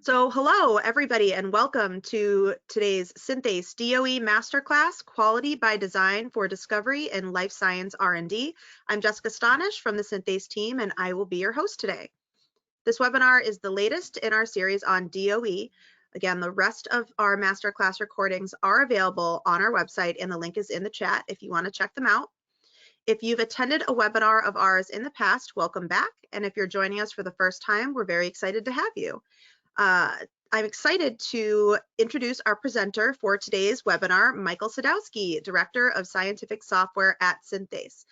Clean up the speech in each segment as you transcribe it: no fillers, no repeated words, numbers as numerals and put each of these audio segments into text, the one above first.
Hello everybody and welcome to today's Synthase DOE Masterclass, Quality by Design for Discovery in Life Science R&D. I'm Jessica Stonish from the Synthase team and I will be your host today. This webinar is the latest in our series on DOE. Again, the rest of our masterclass recordings are available on our website and the link is in the chat if you want to check them out. If you've attended a webinar of ours in the past, welcome back. And if you're joining us for the first time, we're very excited to have you. I'm excited to introduce our presenter for today's webinar, Michael Sadowski, Director of Scientific Software at Synthase.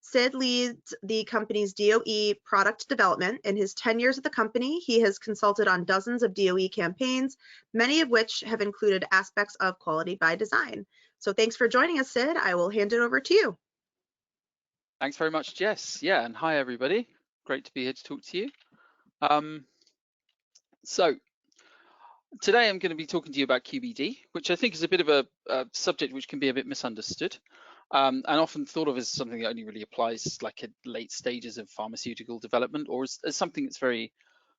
Sid leads the company's DOE product development. In his 10 years at the company, he has consulted on dozens of DOE campaigns, many of which have included aspects of quality by design. So thanks for joining us, Sid. I will hand it over to you. Thanks very much, Jess. Yeah, and hi everybody. Great to be here to talk to you. So today I'm going to be talking to you about QBD, which I think is a bit of a subject which can be a bit misunderstood and often thought of as something that only really applies like at late stages of pharmaceutical development or as something that's very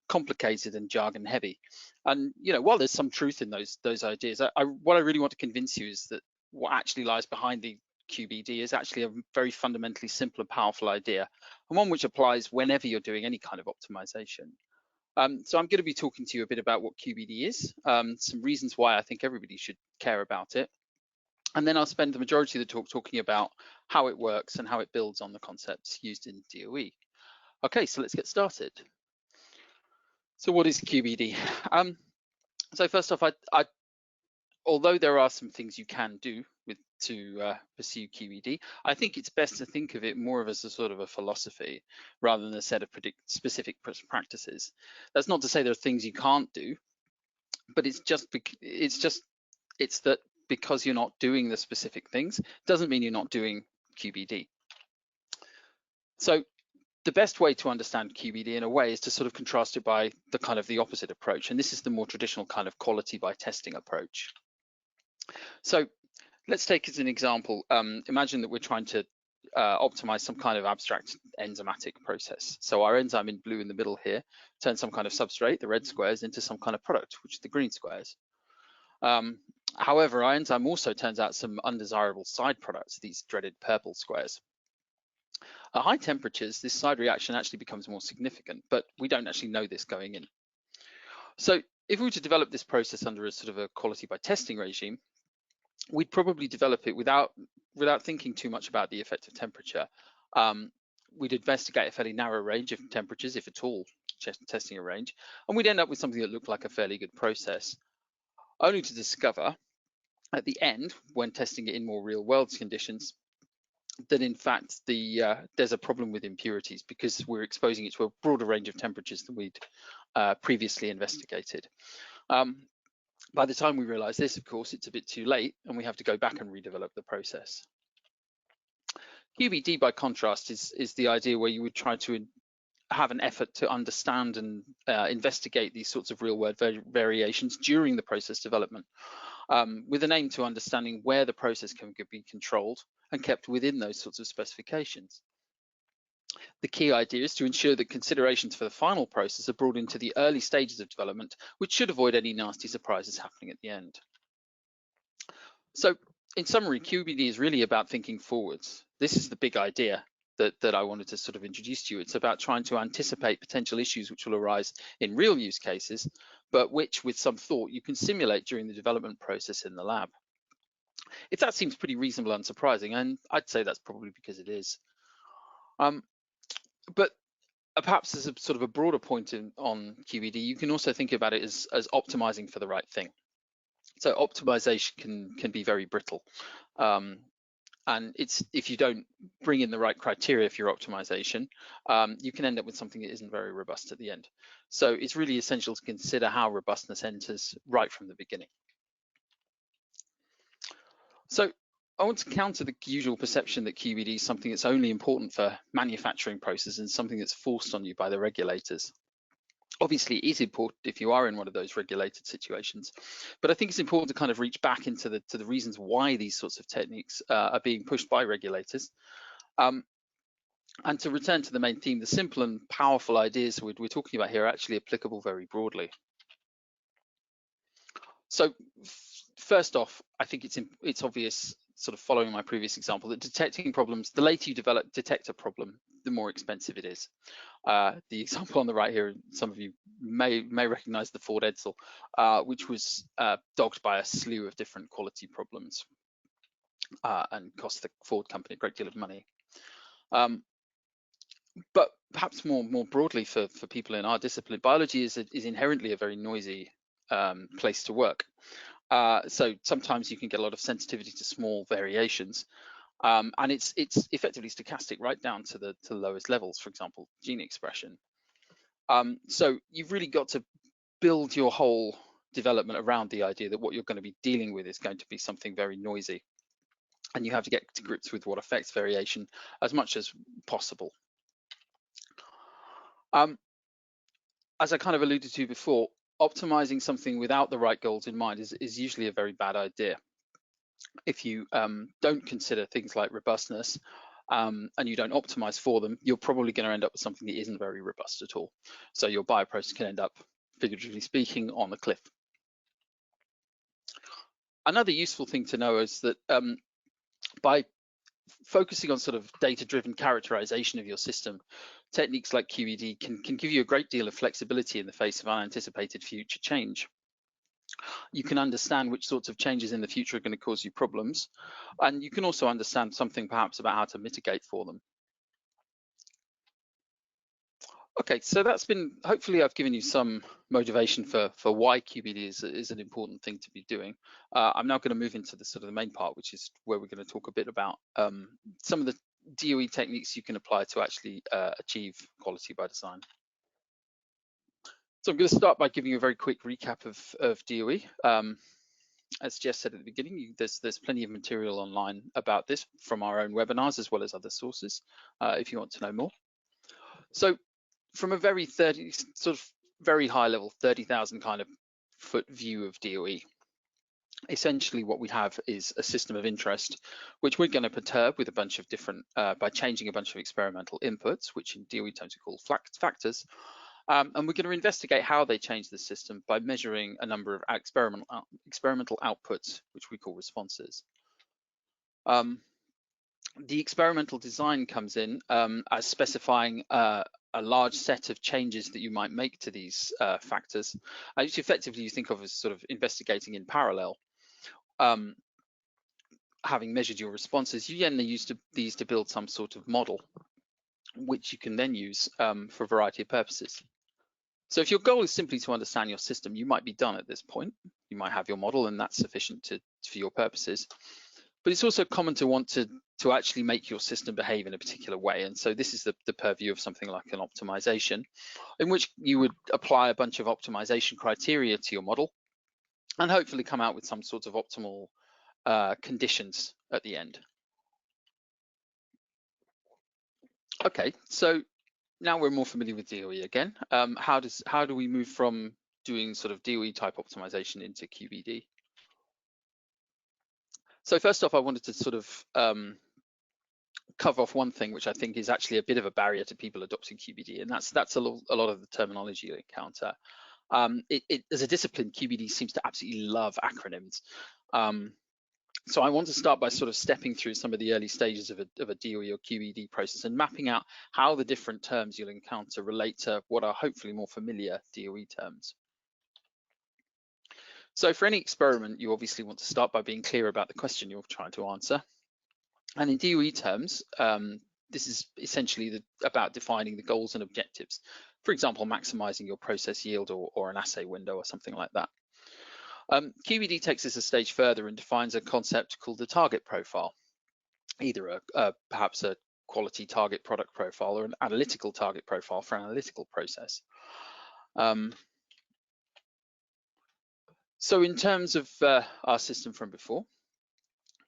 complicated and jargon heavy. And while there's some truth in those ideas, what I really want to convince you is that what actually lies behind the QBD is actually a very fundamentally simple and powerful idea, and one which applies whenever you're doing any kind of optimization. So I'm going to be talking to you a bit about what QBD is, some reasons why I think everybody should care about it, and then I'll spend the majority of the talk talking about how it works and how it builds on the concepts used in DOE. Okay, so let's get started. So what is QBD? So first off, although there are some things you can do to pursue QBD, I think it's best to think of it more of as a sort of a philosophy rather than a set of specific practices. That's not to say there are things you can't do, but it's that because you're not doing the specific things doesn't mean you're not doing QBD. So the best way to understand QBD in a way is to sort of contrast it by the opposite approach, and this is the more traditional kind of quality by testing approach. So let's take as an example, imagine that we're trying to optimize some kind of abstract enzymatic process. So our enzyme in blue in the middle here turns some kind of substrate, the red squares, into some kind of product, which is the green squares. However, our enzyme also turns out some undesirable side products, these dreaded purple squares. At high temperatures, this side reaction actually becomes more significant, but we don't actually know this going in. So if we were to develop this process under a sort of a quality by testing regime, we'd probably develop it without thinking too much about the effect of temperature. We'd investigate a fairly narrow range of temperatures, if at all, testing a range, and we'd end up with something that looked like a fairly good process, only to discover at the end, when testing it in more real world conditions, that in fact there's a problem with impurities because we're exposing it to a broader range of temperatures than we'd previously investigated. By the time we realize this, of course, it's a bit too late and we have to go back and redevelop the process. QBD, by contrast, is the idea where you would try to have an effort to understand and investigate these sorts of real-world variations during the process development, with an aim to understanding where the process can be controlled and kept within those sorts of specifications. The key idea is to ensure that considerations for the final process are brought into the early stages of development, which should avoid any nasty surprises happening at the end. So in summary, QBD is really about thinking forwards. This is the big idea that I wanted to sort of introduce to you. It's about trying to anticipate potential issues which will arise in real use cases, but which with some thought you can simulate during the development process in the lab. If that seems pretty reasonable and unsurprising, and I'd say that's probably because it is. But perhaps as a sort of a broader point on QBD, you can also think about it as optimizing for the right thing. So optimization can be very brittle. And if you don't bring in the right criteria for your optimization, you can end up with something that isn't very robust at the end. So it's really essential to consider how robustness enters right from the beginning. So I want to counter the usual perception that QBD is something that's only important for manufacturing processes and something that's forced on you by the regulators. Obviously, it is important if you are in one of those regulated situations, but I think it's important to kind of reach back into the reasons why these sorts of techniques are being pushed by regulators. And to return to the main theme, the simple and powerful ideas we're talking about here are actually applicable very broadly. So first off, I think it's obvious, sort of following my previous example, that detecting problems, the later you detect a problem, the more expensive it is. The example on the right here, some of you may recognize the Ford Edsel, which was dogged by a slew of different quality problems and cost the Ford company a great deal of money. But perhaps more broadly for people in our discipline, biology is inherently a very noisy place to work. So sometimes you can get a lot of sensitivity to small variations, and it's effectively stochastic right down to the lowest levels, for example, gene expression. So you've really got to build your whole development around the idea that what you're going to be dealing with is going to be something very noisy, and you have to get to grips with what affects variation as much as possible. As I kind of alluded to before, optimizing something without the right goals in mind is usually a very bad idea. If you don't consider things like robustness and you don't optimize for them, you're probably going to end up with something that isn't very robust at all. So your bioprocess can end up, figuratively speaking, on the cliff. Another useful thing to know is that by focusing on sort of data-driven characterization of your system, techniques like QED can give you a great deal of flexibility in the face of unanticipated future change. You can understand which sorts of changes in the future are going to cause you problems, and you can also understand something perhaps about how to mitigate for them. Okay, so that's been, hopefully I've given you some motivation for why QBD is an important thing to be doing. I'm now going to move into the sort of the main part, which is where we're going to talk a bit about some of the DOE techniques you can apply to actually achieve quality by design. So I'm going to start by giving you a very quick recap of DOE. As Jess said at the beginning, there's plenty of material online about this from our own webinars as well as other sources, if you want to know more. So from a very high level, 30,000 kind of foot view of DOE, essentially what we have is a system of interest, which we're going to perturb with a bunch of different, by changing a bunch of experimental inputs, which in DOE terms we call factors. And we're going to investigate how they change the system by measuring a number of experimental outputs, which we call responses. The experimental design comes in as specifying a large set of changes that you might make to these factors, which effectively you think of as sort of investigating in parallel. Having measured your responses, you then use these to build some sort of model, which you can then use for a variety of purposes. So if your goal is simply to understand your system, you might be done at this point. You might have your model and that's sufficient for your purposes. But it's also common to want to actually make your system behave in a particular way. And so this is the purview of something like an optimization, in which you would apply a bunch of optimization criteria to your model and hopefully come out with some sort of optimal conditions at the end. Okay, so now we're more familiar with DOE again. How do we move from doing sort of DOE type optimization into QBD? So first off, I wanted to sort of cover off one thing which I think is actually a bit of a barrier to people adopting QBD, and that's a lot of the terminology you encounter. As a discipline, QBD seems to absolutely love acronyms. So I want to start by sort of stepping through some of the early stages of a DOE or QED process and mapping out how the different terms you'll encounter relate to what are hopefully more familiar DOE terms. So for any experiment, you obviously want to start by being clear about the question you're trying to answer. And in DOE terms, this is essentially about defining the goals and objectives. For example, maximizing your process yield or an assay window or something like that. QED takes this a stage further and defines a concept called the target profile, either perhaps a quality target product profile or an analytical target profile for an analytical process. So in terms of our system from before,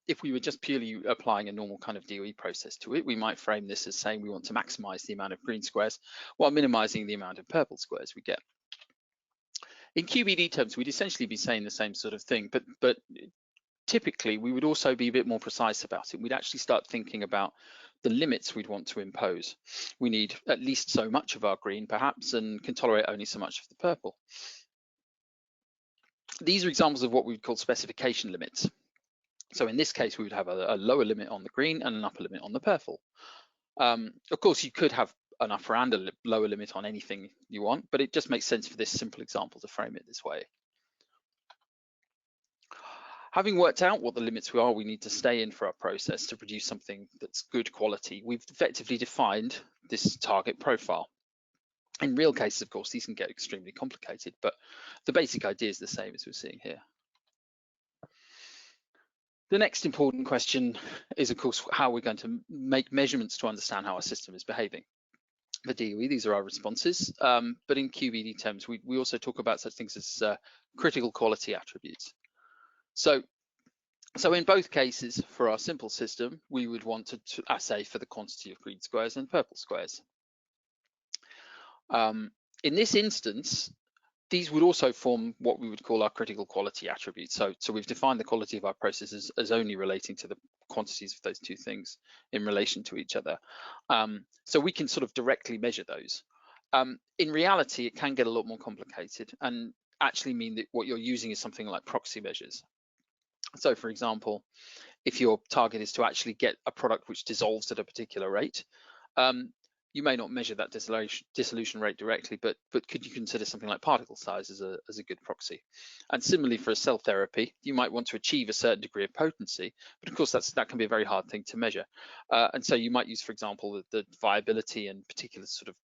if we were just purely applying a normal kind of DOE process to it, we might frame this as saying we want to maximize the amount of green squares while minimizing the amount of purple squares we get. In QBD terms, we'd essentially be saying the same sort of thing, but typically we would also be a bit more precise about it. We'd actually start thinking about the limits we'd want to impose. We need at least so much of our green perhaps and can tolerate only so much of the purple. These are examples of what we would call specification limits. So in this case, we would have a lower limit on the green and an upper limit on the purple. Of course, you could have an upper and a lower limit on anything you want, but it just makes sense for this simple example to frame it this way. Having worked out what the limits are we need to stay in for our process to produce something that's good quality, we've effectively defined this target profile. In real cases, of course, these can get extremely complicated, but the basic idea is the same as we're seeing here. The next important question is, of course, how we're going to make measurements to understand how our system is behaving. For DOE, these are our responses, but in QBD terms, we also talk about such things as critical quality attributes. So in both cases, for our simple system, we would want to assay for the quantity of green squares and purple squares. In this instance, these would also form what we would call our critical quality attributes. So we've defined the quality of our processes as only relating to the quantities of those two things in relation to each other. So we can sort of directly measure those. In reality, it can get a lot more complicated and actually mean that what you're using is something like proxy measures. So for example, if your target is to actually get a product which dissolves at a particular rate, you may not measure that dissolution rate directly, but could you consider something like particle size as a good proxy? And similarly for a cell therapy, you might want to achieve a certain degree of potency, but of course that can be a very hard thing to measure. And so you might use, for example, the viability and particular sort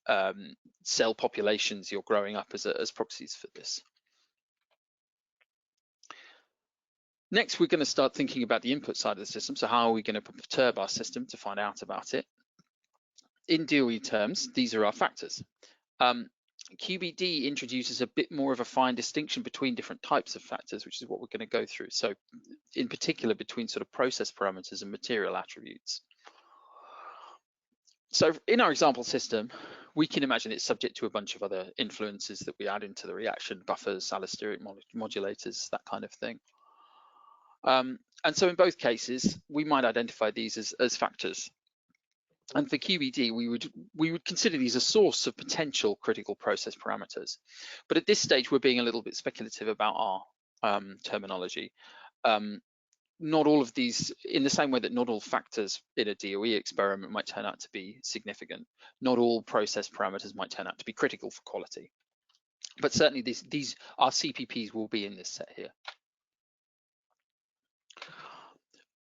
of cell populations you're growing up as proxies for this. Next, we're going to start thinking about the input side of the system. So how are we going to perturb our system to find out about it? In DOE terms, these are our factors. QBD introduces a bit more of a fine distinction between different types of factors, which is what we're going to go through. So in particular, between sort of process parameters and material attributes. So in our example system, we can imagine it's subject to a bunch of other influences that we add into the reaction, buffers, allosteric modulators, that kind of thing. And so in both cases, we might identify these as factors. And for QBD, we would consider these a source of potential critical process parameters. But at this stage, we're being a little bit speculative about our terminology. Not all of these, in the same way that not all factors in a DOE experiment might turn out to be significant, not all process parameters might turn out to be critical for quality. But certainly these our CPPs will be in this set here.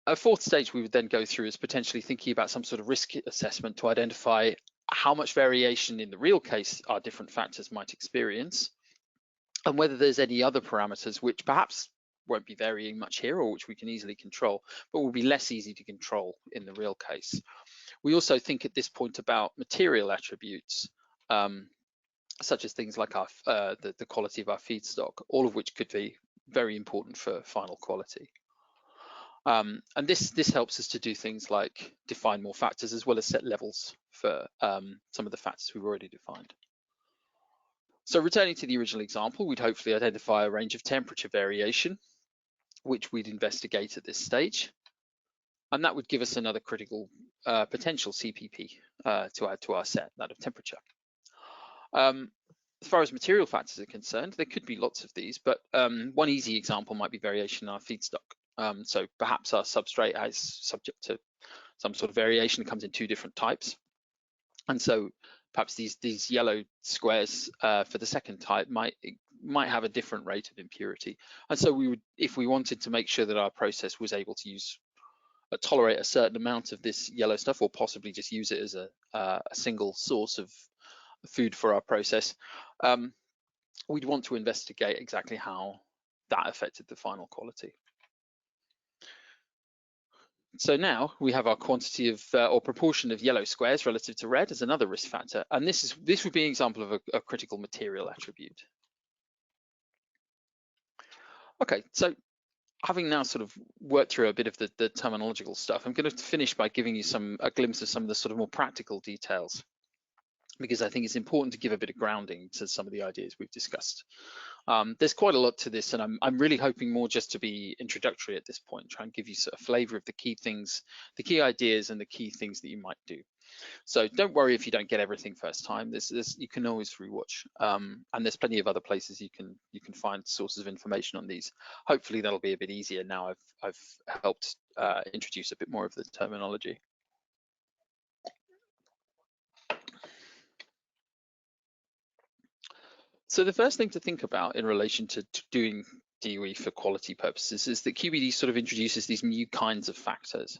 A fourth stage we would then go through is potentially thinking about some sort of risk assessment to identify how much variation in the real case our different factors might experience, and whether there's any other parameters which perhaps won't be varying much here or which we can easily control, but will be less easy to control in the real case. We also think at this point about material attributes, such as things like our the quality of our feedstock, all of which could be very important for final quality. And this helps us to do things like define more factors as well as set levels for some of the factors we've already defined. So returning to the original example, we'd hopefully identify a range of temperature variation, which we'd investigate at this stage. And that would give us another critical potential CPP to add to our set, that of temperature. As far as material factors are concerned, there could be lots of these, but one easy example might be variation in our feedstock. So perhaps our substrate is subject to some sort of variation. It comes in two different types. And so perhaps these yellow squares for the second type might have a different rate of impurity. And so we would, if we wanted to make sure that our process was able to tolerate a certain amount of this yellow stuff, or possibly just use it as a single source of food for our process, we'd want to investigate exactly how that affected the final quality. So now we have our quantity of or proportion of yellow squares relative to red as another risk factor, and this would be an example of a critical material attribute. Okay, so having now sort of worked through a bit of the terminological stuff, I'm going to finish by giving you a glimpse of some of the sort of more practical details, because I think it's important to give a bit of grounding to some of the ideas we've discussed. There's quite a lot to this, and I'm really hoping more just to be introductory at this point, try and give you sort of flavor of the key things, the key ideas and the key things that you might do. So don't worry if you don't get everything first time. You can always rewatch, and there's plenty of other places you can find sources of information on these. Hopefully that'll be a bit easier now. I've helped introduce a bit more of the terminology. So the first thing to think about in relation to doing DOE for quality purposes is that QBD sort of introduces these new kinds of factors.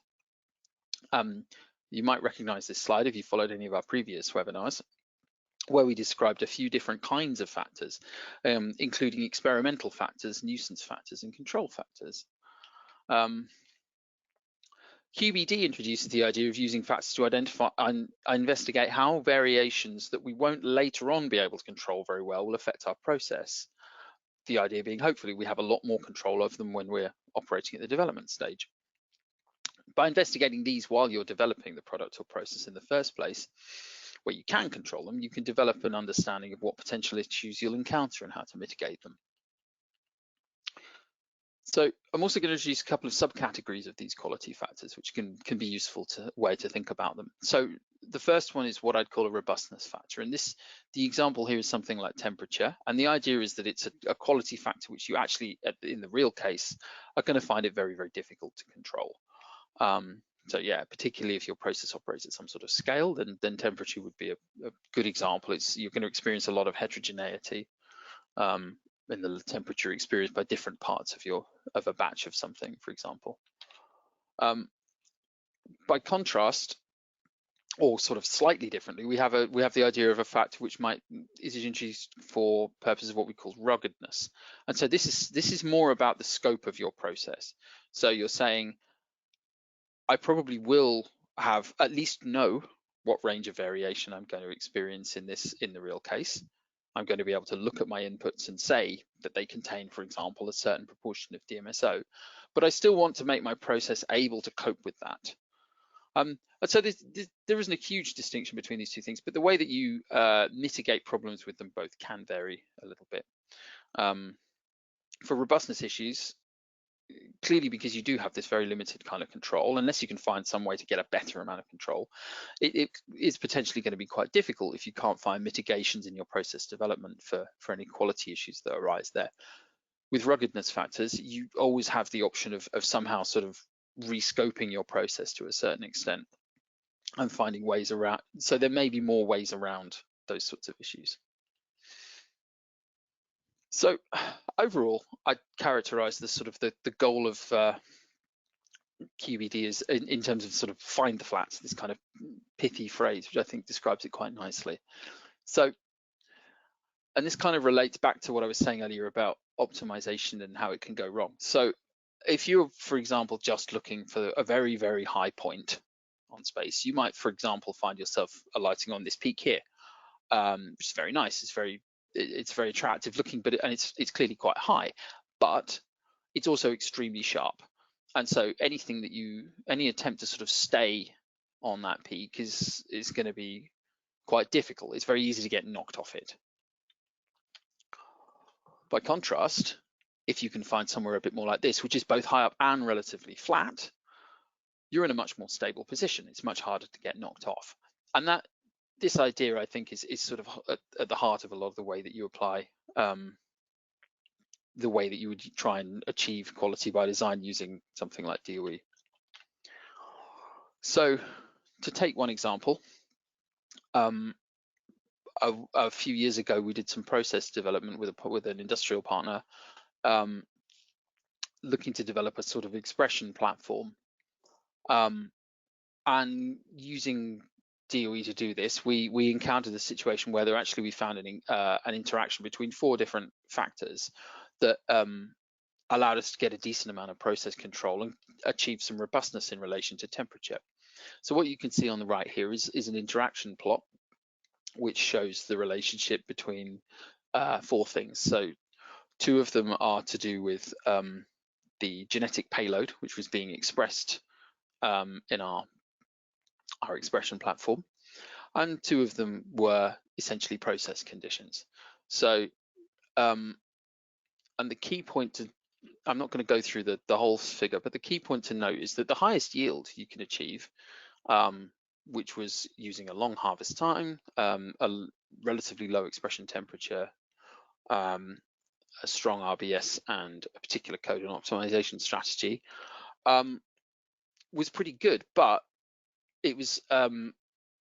You might recognize this slide if you followed any of our previous webinars, where we described a few different kinds of factors, including experimental factors, nuisance factors, and control factors. QBD introduces the idea of using factors to identify and investigate how variations that we won't later on be able to control very well will affect our process. The idea being, hopefully, we have a lot more control over them when we're operating at the development stage. By investigating these while you're developing the product or process in the first place, where you can control them, you can develop an understanding of what potential issues you'll encounter and how to mitigate them. So I'm also going to introduce a couple of subcategories of these quality factors, which can be useful way to think about them. So the first one is what I'd call a robustness factor. And the example here is something like temperature. And the idea is that it's a quality factor which you actually, in the real case, are going to find it very, very difficult to control. So yeah, particularly if your process operates at some sort of scale, then temperature would be a good example. You're going to experience a lot of heterogeneity in the temperature experienced by different parts of a batch of something, for example. By contrast, or sort of slightly differently, we have the idea of a factor which is introduced for purposes of what we call ruggedness. And so this is more about the scope of your process. So you're saying, I probably will have at least know what range of variation I'm going to experience in the real case. I'm going to be able to look at my inputs and say that they contain, for example, a certain proportion of DMSO, but I still want to make my process able to cope with that. And so there isn't a huge distinction between these two things, but the way that you mitigate problems with them both can vary a little bit. For robustness issues, clearly, because you do have this very limited kind of control, unless you can find some way to get a better amount of control, it is potentially going to be quite difficult if you can't find mitigations in your process development for any quality issues that arise there. With ruggedness factors, you always have the option of somehow sort of rescoping your process to a certain extent and finding ways around. So there may be more ways around those sorts of issues. So overall, I'd characterize the sort of the goal of QBD is in terms of sort of find the flats, this kind of pithy phrase, which I think describes it quite nicely. So, and this kind of relates back to what I was saying earlier about optimization and how it can go wrong. So if you're, for example, just looking for a very, very high point on space, you might, for example, find yourself alighting on this peak here, which is very nice. It's very attractive looking, and it's clearly quite high, but it's also extremely sharp. And so any attempt to sort of stay on that peak is going to be quite difficult. It's very easy to get knocked off it. By contrast, if you can find somewhere a bit more like this, which is both high up and relatively flat, you're in a much more stable position. It's much harder to get knocked off. And this idea, I think, is sort of at the heart of a lot of the way that you apply the way that you would try and achieve quality by design using something like DOE. So to take one example, a few years ago, we did some process development with an industrial partner looking to develop a sort of expression platform. And using DOE to do this, we encountered a situation where we found an interaction between 4 different factors that allowed us to get a decent amount of process control and achieve some robustness in relation to temperature. So what you can see on the right here is an interaction plot, which shows the relationship between 4 things. So 2 of them are to do with the genetic payload, which was being expressed in our expression platform, and 2 of them were essentially process conditions. So and the key point I'm not going to go through the whole figure, but the key point to note is that the highest yield you can achieve which was using a long harvest time, a relatively low expression temperature, a strong RBS, and a particular codon optimization strategy, was pretty good, but it was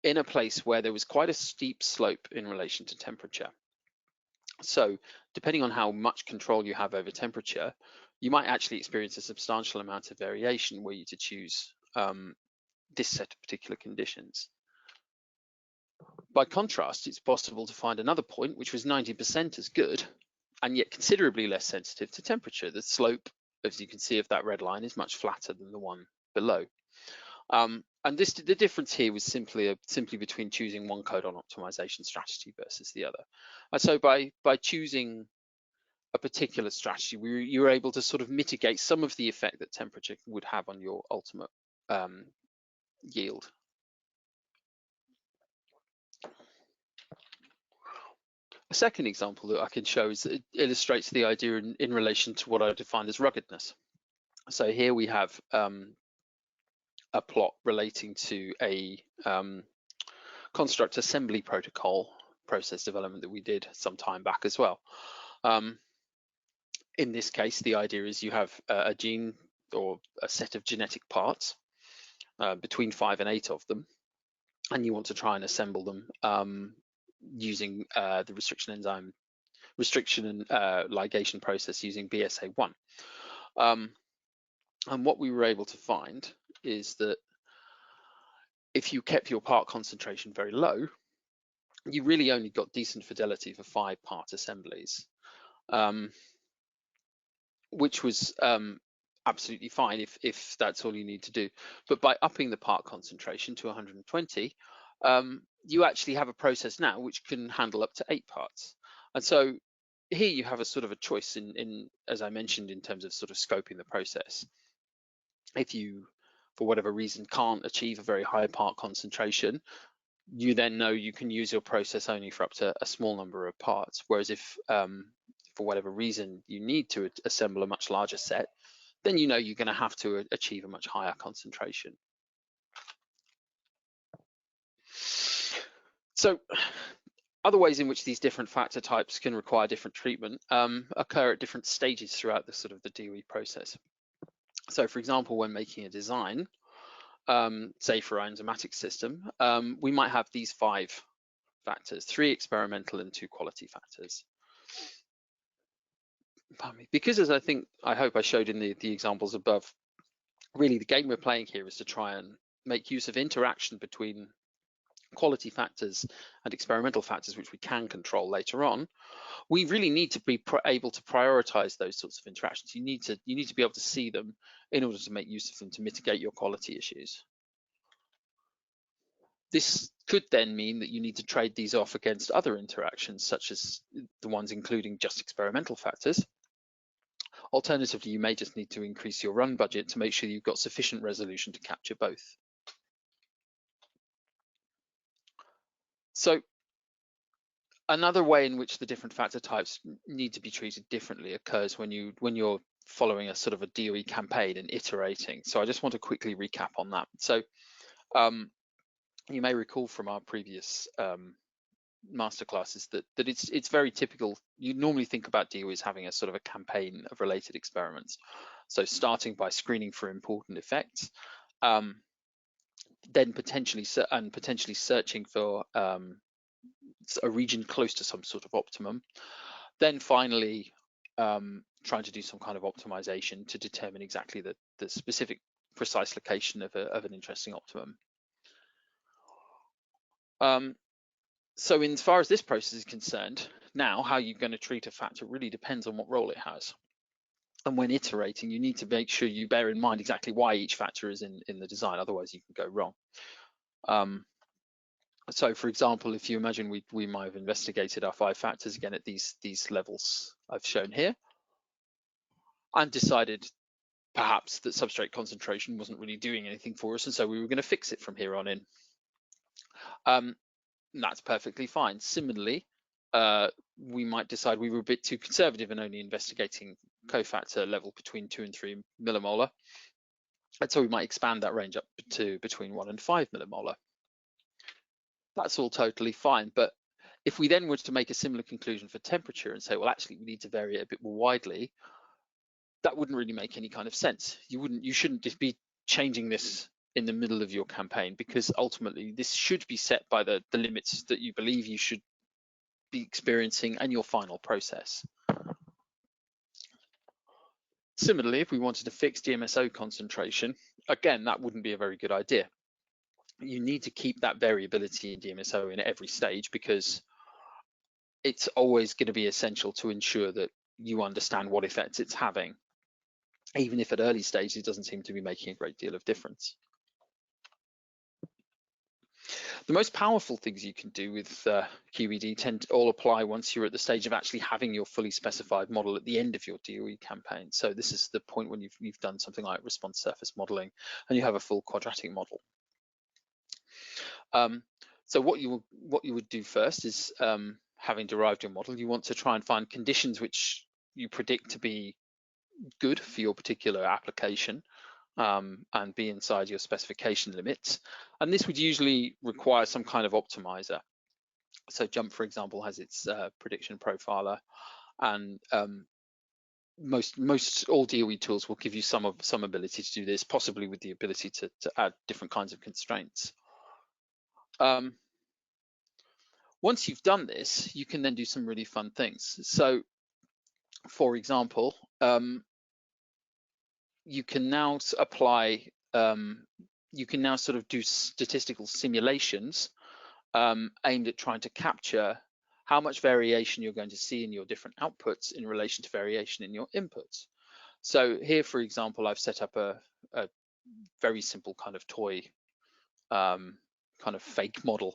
in a place where there was quite a steep slope in relation to temperature. So depending on how much control you have over temperature, you might actually experience a substantial amount of variation were you to choose this set of particular conditions. By contrast, it's possible to find another point which was 90% as good and yet considerably less sensitive to temperature. The slope, as you can see, of that red line is much flatter than the one below. And the difference here was simply between choosing one codon optimization strategy versus the other. And so by choosing a particular strategy, you were able to sort of mitigate some of the effect that temperature would have on your ultimate yield. A second example that I can show is it illustrates the idea in relation to what I defined as ruggedness. So here we have a plot relating to a construct assembly protocol process development that we did some time back as well. In this case, the idea is you have a gene or a set of genetic parts, between 5 and 8 of them, and you want to try and assemble them using the restriction and ligation process using BSA1. And what we were able to find is that if you kept your part concentration very low, you really only got decent fidelity for 5-part assemblies, which was absolutely fine if that's all you need to do. But by upping the part concentration to 120, you actually have a process now which can handle up to 8 parts. And so here you have a sort of a choice in as I mentioned, in terms of sort of scoping the process. If you, for whatever reason, can't achieve a very high part concentration, you then know you can use your process only for up to a small number of parts. Whereas if, for whatever reason, you need to assemble a much larger set, then you know you're going to have to achieve a much higher concentration. So other ways in which these different factor types can require different treatment occur at different stages throughout the sort of the DOE process. So for example, when making a design, say for our enzymatic system, we might have these 5 factors, 3 experimental and 2 quality factors. Because as I hope I showed in the examples above, really the game we're playing here is to try and make use of interaction between quality factors and experimental factors, which we can control later on. We really need to be able to prioritize those sorts of interactions. You need to be able to see them in order to make use of them to mitigate your quality issues. This could then mean that you need to trade these off against other interactions, such as the ones including just experimental factors. Alternatively, you may just need to increase your run budget to make sure you've got sufficient resolution to capture both. So another way in which the different factor types need to be treated differently occurs when you're following a sort of a DOE campaign and iterating. So I just want to quickly recap on that. So you may recall from our previous masterclasses that it's very typical. You normally think about DOE as having a sort of a campaign of related experiments. So starting by screening for important effects, then potentially searching for a region close to some sort of optimum, then finally trying to do some kind of optimization to determine exactly the specific precise location of an interesting optimum. So in as far as this process is concerned, now how you're going to treat a factor really depends on what role it has. And when iterating, you need to make sure you bear in mind exactly why each factor is in the design, otherwise you can go wrong. So for example, if you imagine we might have investigated our 5 factors again at these levels I've shown here, and decided perhaps that substrate concentration wasn't really doing anything for us, and so we were going to fix it from here on in. That's perfectly fine. Similarly, we might decide we were a bit too conservative and only investigating cofactor level between 2 and 3 millimolar. And so we might expand that range up to between 1 and 5 millimolar. That's all totally fine. But if we then were to make a similar conclusion for temperature and say, well, actually, we need to vary it a bit more widely, that wouldn't really make any kind of sense. You shouldn't just be changing this in the middle of your campaign, because ultimately this should be set by the limits that you believe you should be experiencing and your final process. Similarly, if we wanted to fix DMSO concentration, again, that wouldn't be a very good idea. You need to keep that variability in DMSO in every stage, because it's always going to be essential to ensure that you understand what effects it's having, even if at early stages it doesn't seem to be making a great deal of difference. The most powerful things you can do with QED tend to all apply once you're at the stage of actually having your fully specified model at the end of your DOE campaign. So this is the point when you've done something like response surface modeling and you have a full quadratic model. So what you would do first is, having derived your model, you want to try and find conditions which you predict to be good for your particular application, and be inside your specification limits. And this would usually require some kind of optimizer. So JMP, for example, has its prediction profiler, and most all DOE tools will give you some ability to do this, possibly with the ability to add different kinds of constraints. Once you've done this, you can then do some really fun things. So, for example, you can now apply, you can now sort of do statistical simulations aimed at trying to capture how much variation you're going to see in your different outputs in relation to variation in your inputs. So here, for example, I've set up a very simple kind of toy, kind of fake model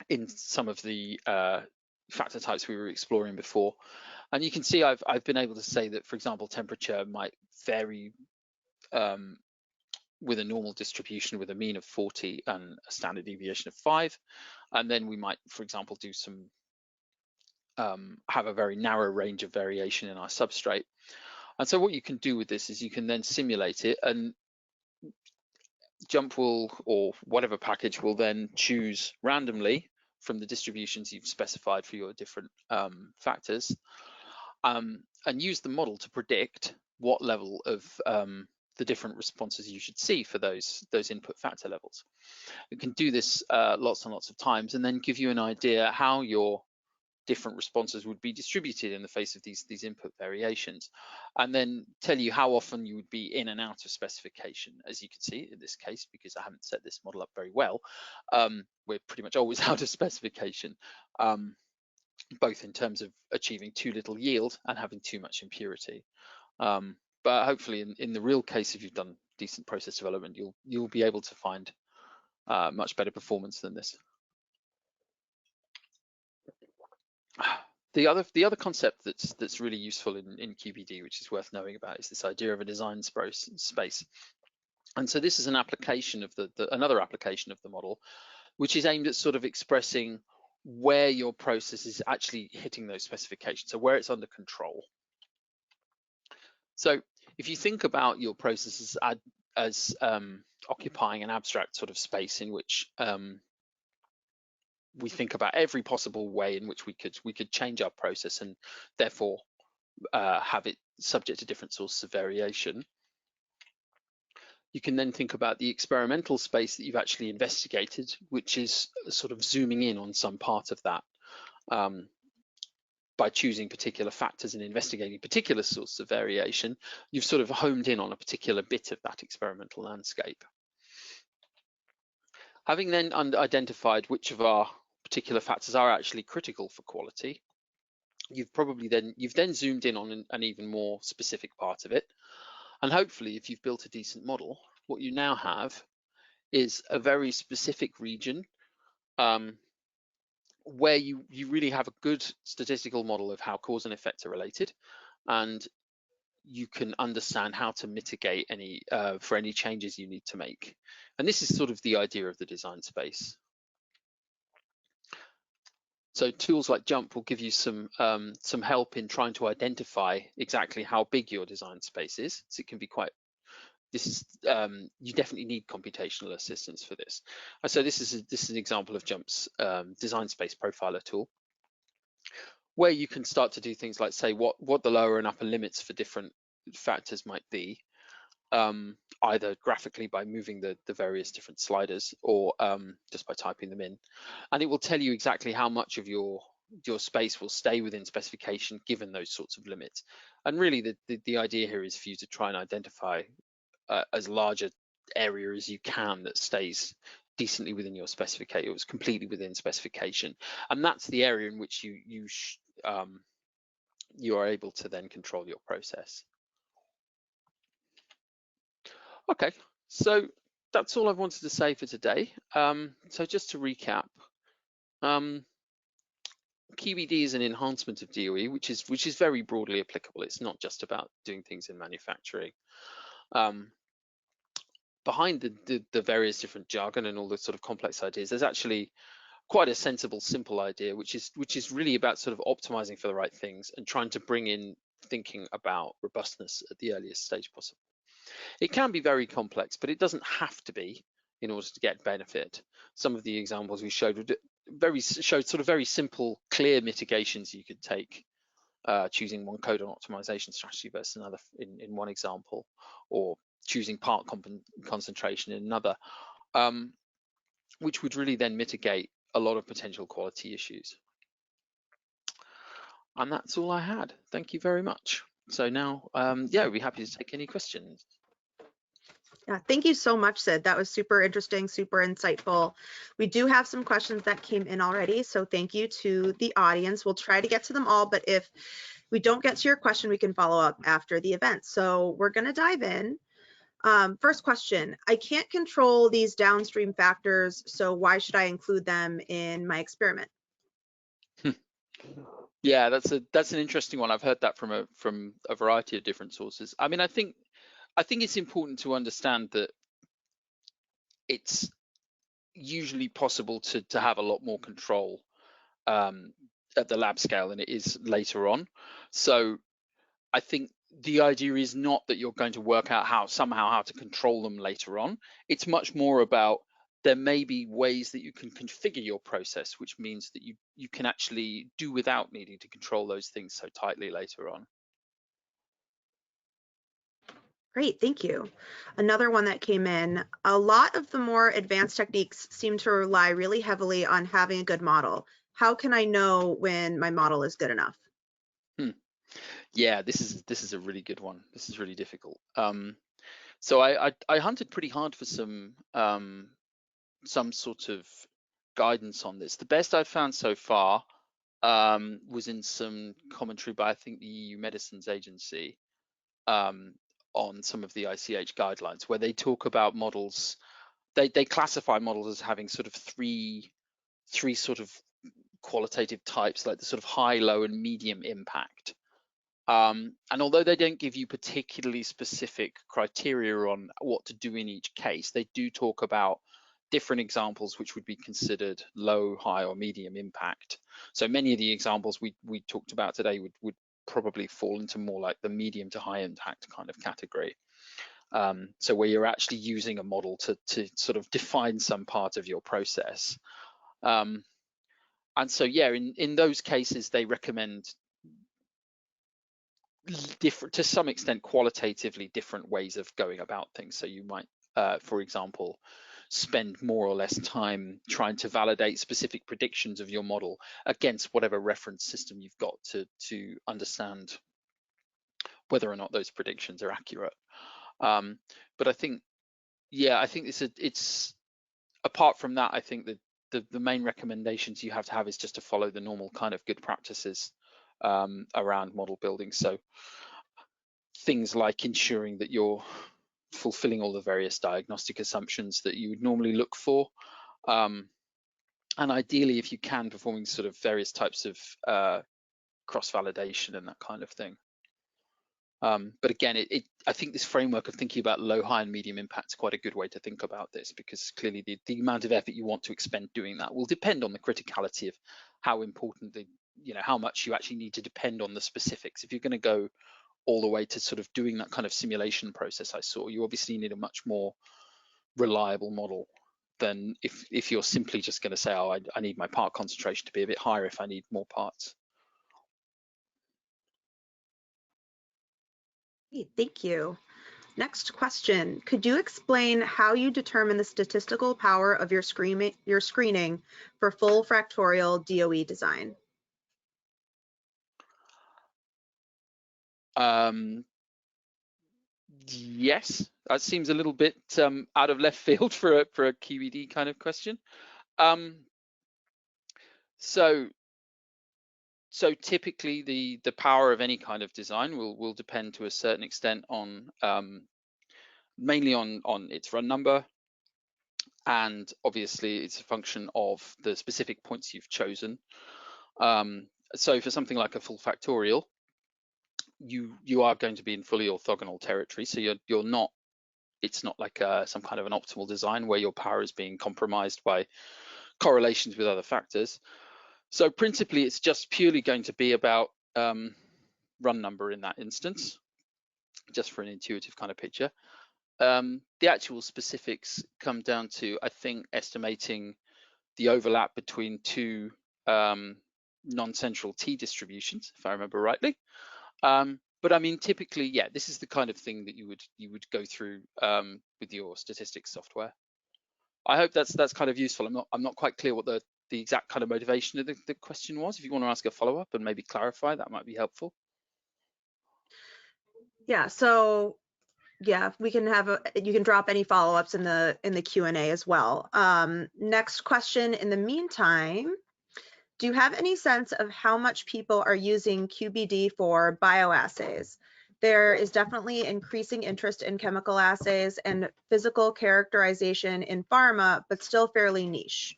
in some of the factor types we were exploring before. And you can see I've been able to say that, for example, temperature might vary with a normal distribution with a mean of 40 and a standard deviation of 5. And then we might, for example, do some, have a very narrow range of variation in our substrate. And so what you can do with this is you can then simulate it, and JMP will, or whatever package will then choose randomly from the distributions you've specified for your different factors, and use the model to predict what level of the different responses you should see for those input factor levels. You can do this lots and lots of times, and then give you an idea how your different responses would be distributed in the face of these input variations, and then tell you how often you would be in and out of specification. As you can see in this case, because I haven't set this model up very well, we're pretty much always out of specification, both in terms of achieving too little yield and having too much impurity. But hopefully in the real case, if you've done decent process development, you'll be able to find much better performance than this. The other concept that's really useful in QBD, which is worth knowing about, is this idea of a design space. And so this is an application of another application of the model, which is aimed at sort of expressing where your process is actually hitting those specifications, so where it's under control. So if you think about your processes as occupying an abstract sort of space in which we think about every possible way in which we could change our process and therefore have it subject to different sources of variation, you can then think about the experimental space that you've actually investigated, which is sort of zooming in on some part of that by choosing particular factors and investigating particular sources of variation. You've sort of homed in on a particular bit of that experimental landscape. Having then identified which of our particular factors are actually critical for quality, you've then zoomed in on an even more specific part of it. And hopefully, if you've built a decent model, what you now have is a very specific region where you really have a good statistical model of how cause and effect are related, and you can understand how to mitigate any for any changes you need to make. And this is sort of the idea of the design space. So tools like JMP will give you some help in trying to identify exactly how big your design space is. So it can be quite you definitely need computational assistance for this. And so this is an example of JMP's design space profiler tool, where you can start to do things like say what the lower and upper limits for different factors might be, either graphically by moving the various different sliders, or just by typing them in, and it will tell you exactly how much of your space will stay within specification given those sorts of limits. And really the idea here is for you to try and identify as large an area as you can that stays decently within your specification. It was completely within specification, and that's the area in which you are able to then control your process. Okay, so that's all I wanted to say for today. So just to recap, QBD is an enhancement of DOE, which is very broadly applicable. It's not just about doing things in manufacturing. Behind the various different jargon and all the sort of complex ideas, there's actually quite a sensible, simple idea, which is really about sort of optimizing for the right things and trying to bring in thinking about robustness at the earliest stage possible. It can be very complex, but it doesn't have to be in order to get benefit. Some of the examples we showed showed sort of very simple, clear mitigations you could take, choosing one codon optimization strategy versus another in one example, or choosing part concentration in another, which would really then mitigate a lot of potential quality issues. And that's all I had. Thank you very much. So now, yeah, we'd be happy to take any questions. Yeah, thank you so much, Sid. That was super interesting, super insightful. We do have some questions that came in already, so thank you to the audience. We'll try to get to them all, but if we don't get to your question, we can follow up after the event. So we're going to dive in. First question, I can't control these downstream factors, so why should I include them in my experiment? Yeah, that's an interesting one. I've heard that from a variety of different sources. I mean, I think it's important to understand that it's usually possible to have a lot more control at the lab scale than it is later on. So I think the idea is not that you're going to work out how to control them later on. It's much more about there may be ways that you can configure your process, which means that you can actually do without needing to control those things so tightly later on. Great, thank you. Another one that came in, a lot of the more advanced techniques seem to rely really heavily on having a good model. How can I know when my model is good enough? Yeah, this is a really good one. This is really difficult. So I hunted pretty hard for some sort of guidance on this. The best I've found so far was in some commentary by, I think, the EU Medicines Agency on some of the ICH guidelines, where they talk about models. They classify models as having sort of three sort of qualitative types, like the sort of high, low, and medium impact. And although they don't give you particularly specific criteria on what to do in each case, they do talk about different examples which would be considered low, high, or medium impact. So many of the examples we talked about today would probably fall into more like the medium to high impact kind of category. So where you're actually using a model to sort of define some part of your process. And so, yeah, in those cases, they recommend different, to some extent, qualitatively different ways of going about things. So you might, for example, spend more or less time trying to validate specific predictions of your model against whatever reference system you've got to understand whether or not those predictions are accurate. But I think, yeah, I think it's apart from that, I think that the main recommendations you have to have is just to follow the normal kind of good practices around model building. So things like ensuring that you're fulfilling all the various diagnostic assumptions that you would normally look for. And ideally, if you can, performing sort of various types of cross-validation and that kind of thing. But again, I think this framework of thinking about low, high, and medium impact is quite a good way to think about this, because clearly the amount of effort you want to expend doing that will depend on the criticality of how important how much you actually need to depend on the specifics. If you're going to go all the way to sort of doing that kind of simulation process I saw, you obviously need a much more reliable model than if you're simply just going to say, oh, I need my part concentration to be a bit higher if I need more parts. Thank you. Next question. Could you explain how you determine the statistical power of your screening for full factorial DOE design? Yes, that seems a little bit out of left field for a QED kind of question. So typically the power of any kind of design will depend to a certain extent on mainly on its run number, and obviously it's a function of the specific points you've chosen. So for something like a full factorial, you are going to be in fully orthogonal territory, so you're not, it's not like some kind of an optimal design where your power is being compromised by correlations with other factors. So principally, it's just purely going to be about run number in that instance, just for an intuitive kind of picture. The actual specifics come down to, I think, estimating the overlap between two non-central t distributions, if I remember rightly. But I mean, typically, yeah, this is the kind of thing that you would go through with your statistics software. I hope that's kind of useful. I'm not quite clear what the exact kind of motivation of the question was. If you want to ask a follow-up and maybe clarify, that might be helpful. Yeah, so yeah, we can have you can drop any follow-ups in the Q&A as well. Next question. In the meantime, do you have any sense of how much people are using QBD for bioassays? There is definitely increasing interest in chemical assays and physical characterization in pharma, but still fairly niche.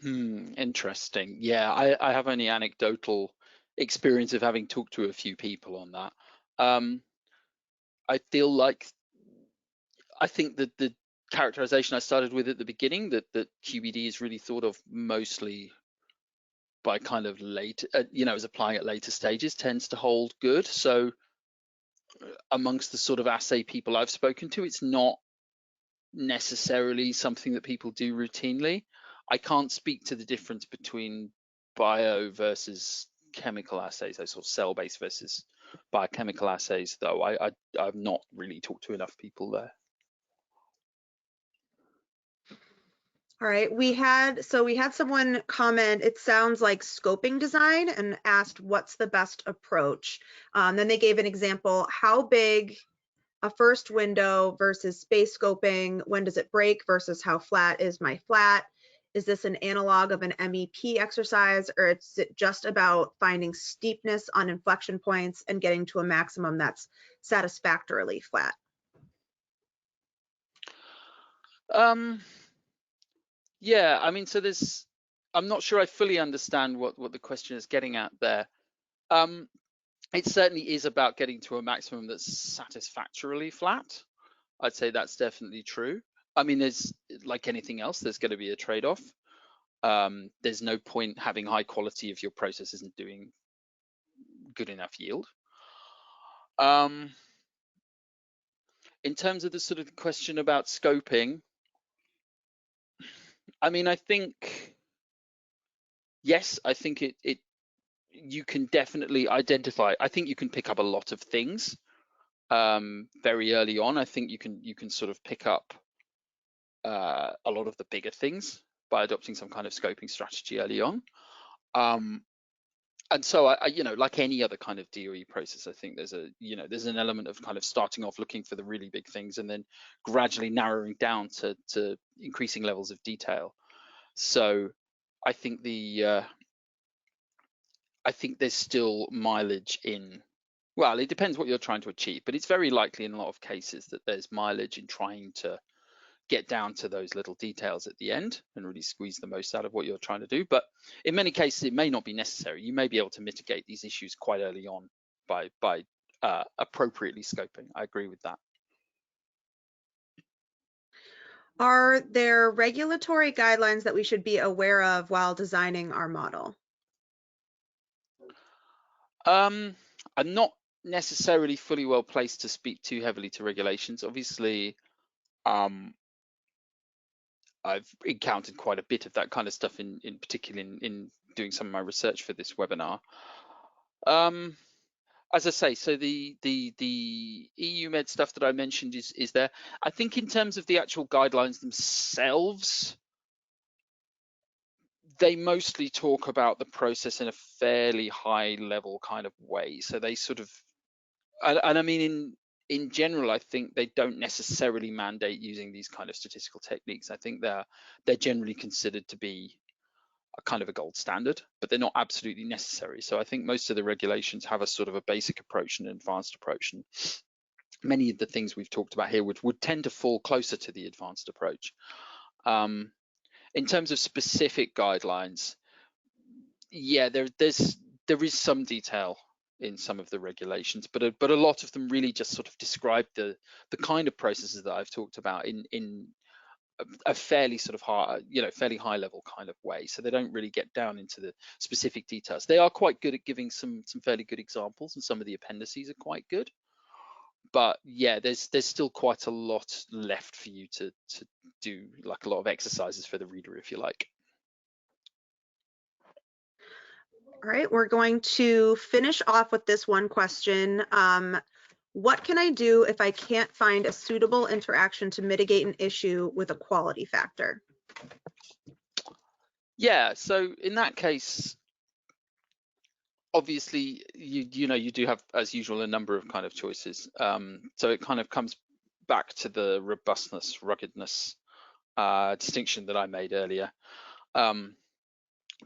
Interesting. Yeah, I have only anecdotal experience of having talked to a few people on that. I feel like, I think that the characterization I started with at the beginning, that QBD is really thought of mostly by kind of late, as applying at later stages, tends to hold good. So amongst the sort of assay people I've spoken to, it's not necessarily something that people do routinely. I can't speak to the difference between bio versus chemical assays, those sort of cell-based versus biochemical assays, though. I've not really talked to enough people there. All right, we had someone comment, it sounds like scoping design, and asked what's the best approach. Then they gave an example, how big a first window versus space scoping, when does it break versus how flat is my flat? Is this an analog of an MEP exercise, or is it just about finding steepness on inflection points and getting to a maximum that's satisfactorily flat? Yeah, I mean, so I'm not sure I fully understand what the question is getting at there. It certainly is about getting to a maximum that's satisfactorily flat. I'd say that's definitely true. I mean, there's, like anything else, there's going to be a trade-off. There's no point having high quality if your process isn't doing good enough yield. In terms of the sort of question about scoping, I mean, I think, yes, I think you can definitely identify. I think you can pick up a lot of things very early on. I think you can sort of pick up a lot of the bigger things by adopting some kind of scoping strategy early on. And so I like any other kind of DOE process, I think there's an element of kind of starting off looking for the really big things and then gradually narrowing down to increasing levels of detail. So I think I think there's still mileage in, well, it depends what you're trying to achieve, but it's very likely in a lot of cases that there's mileage in trying to get down to those little details at the end and really squeeze the most out of what you're trying to do. But in many cases, it may not be necessary. You may be able to mitigate these issues quite early on by appropriately scoping. I agree with that. Are there regulatory guidelines that we should be aware of while designing our model? I'm not necessarily fully well placed to speak too heavily to regulations. Obviously, I've encountered quite a bit of that kind of stuff in particular in doing some of my research for this webinar. As I say, so the EU Med stuff that I mentioned is there. I think in terms of the actual guidelines themselves, they mostly talk about the process in a fairly high level kind of way. So they sort of, and I mean in general, I think they don't necessarily mandate using these kind of statistical techniques. I think they're generally considered to be a kind of a gold standard, but they're not absolutely necessary. So I think most of the regulations have a sort of a basic approach and an advanced approach, and many of the things we've talked about here would tend to fall closer to the advanced approach. In terms of specific guidelines, yeah, there is some detail in some of the regulations, but a lot of them really just sort of describe the kind of processes that I've talked about in a fairly sort of high, fairly high level kind of way. So they don't really get down into the specific details. They are quite good at giving some fairly good examples, and some of the appendices are quite good. But yeah, there's still quite a lot left for you to do, like a lot of exercises for the reader, if you like. All right, we're going to finish off with this one question. What can I do if I can't find a suitable interaction to mitigate an issue with a quality factor? Yeah, so in that case, obviously you do have, as usual, a number of kind of choices. So it kind of comes back to the robustness, ruggedness distinction that I made earlier.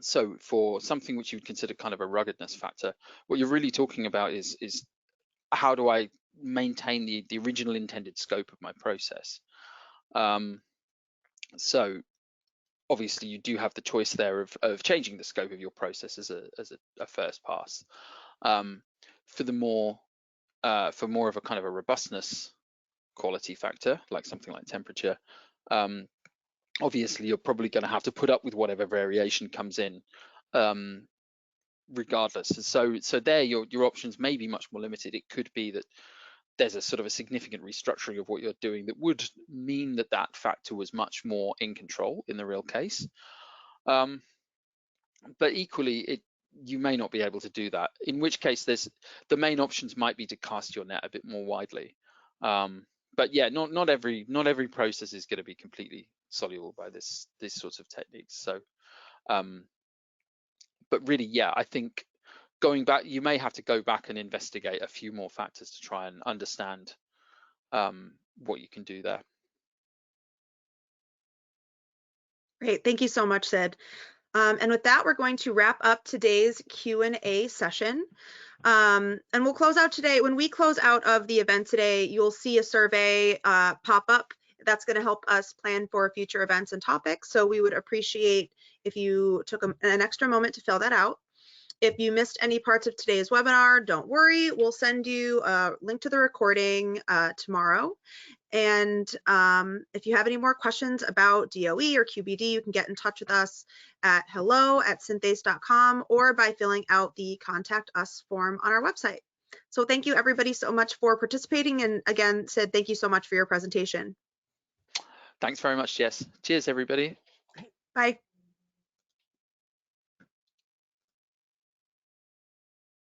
So for something which you would consider kind of a ruggedness factor, what you're really talking about is how do I maintain the original intended scope of my process? So obviously you do have the choice there of changing the scope of your process as a first pass. For more of a kind of a robustness quality factor, like something like temperature, obviously you're probably going to have to put up with whatever variation comes in, regardless. So there your options may be much more limited. It could be that there's a sort of a significant restructuring of what you're doing that would mean that that factor was much more in control in the real case. But equally, you may not be able to do that, in which case the main options might be to cast your net a bit more widely. But yeah, not every process is going to be completely soluble by these sorts of techniques. So but really, yeah, I think going back, you may have to go back and investigate a few more factors to try and understand what you can do there. Great, thank you so much, Sid. And with that, we're going to wrap up today's Q&A session. And we'll close out today. When we close out of the event today, you'll see a survey pop up that's going to help us plan for future events and topics. So we would appreciate if you took an extra moment to fill that out. If you missed any parts of today's webinar, don't worry. We'll send you a link to the recording tomorrow. And if you have any more questions about DOE or QBD, you can get in touch with us at hello@synthase.com or by filling out the Contact Us form on our website. So thank you everybody so much for participating. And again, Sid, thank you so much for your presentation. Thanks very much, Jess. Cheers, everybody. Bye.